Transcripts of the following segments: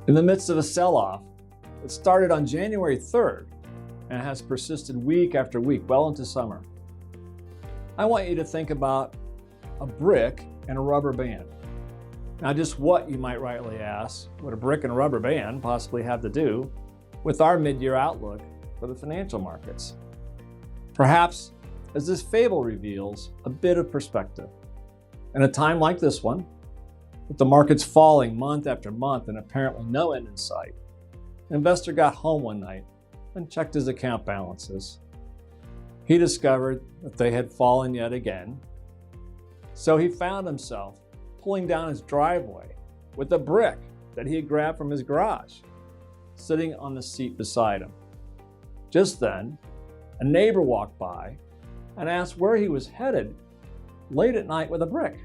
In the midst of a sell-off that started on January 3rd and has persisted week after week, well into summer, I want you to think about a brick and a rubber band. Now, just what, you might rightly ask, would a brick and a rubber band possibly have to do with our mid-year outlook for the financial markets? Perhaps, as this fable reveals, a bit of perspective. In a time like this one, with the markets falling month after month and apparently no end in sight, an investor got home one night and checked his account balances. He discovered that they had fallen yet again, so he found himself pulling down his driveway with a brick that he had grabbed from his garage, sitting on the seat beside him. Just then, a neighbor walked by and asked where he was headed late at night with a brick.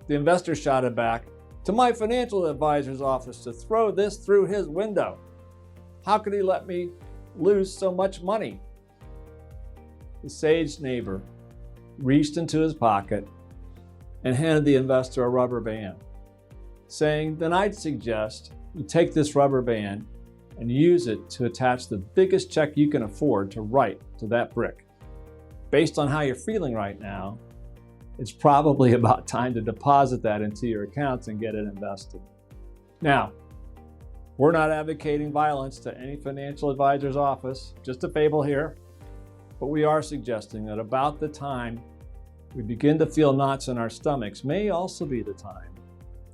The investor shouted back, "To my financial advisor's office to throw this through his window. How could he let me lose so much money?" The sage neighbor reached into his pocket and handed the investor a rubber band, saying, "Then I'd suggest you take this rubber band and use it to attach the biggest check you can afford to write to that brick. Based on how you're feeling right now, it's probably about time to deposit that into your accounts and get it invested." Now, we're not advocating violence to any financial advisor's office, just a fable here, but we are suggesting that about the time we begin to feel knots in our stomachs may also be the time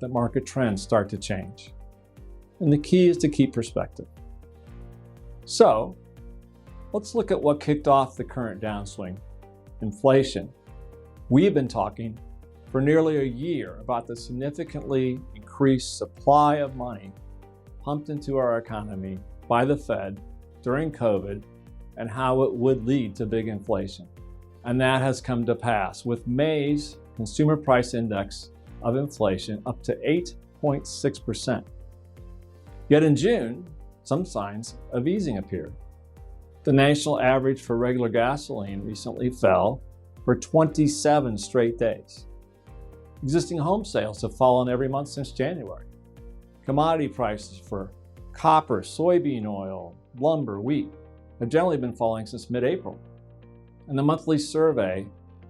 that market trends start to change. And the key is to keep perspective. So, let's look at what kicked off the current downswing: inflation. We've been talking for nearly a year about the significantly increased supply of money pumped into our economy by the Fed during COVID and how it would lead to big inflation. And that has come to pass, with May's Consumer Price Index of inflation up to 8.6%. Yet in June, some signs of easing appeared. The national average for regular gasoline recently fell for 27 straight days. Existing home sales have fallen every month since January. Commodity prices for copper, soybean oil, lumber, wheat have generally been falling since mid-April. And the monthly survey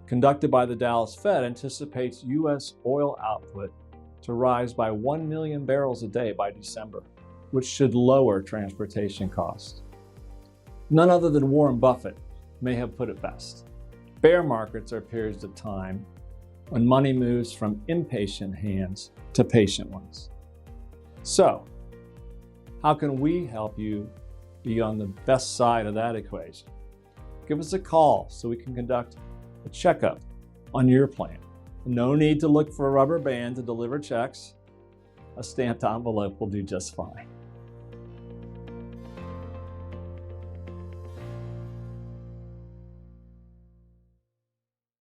conducted by the Dallas Fed anticipates U.S. oil output to rise by 1 million barrels a day by December, which should lower transportation costs. None other than Warren Buffett may have put it best: bear markets are periods of time when money moves from impatient hands to patient ones. So, how can we help you be on the best side of that equation? Give us a call so we can conduct a checkup on your plan. No need to look for a rubber band to deliver checks. A stamped envelope will do just fine.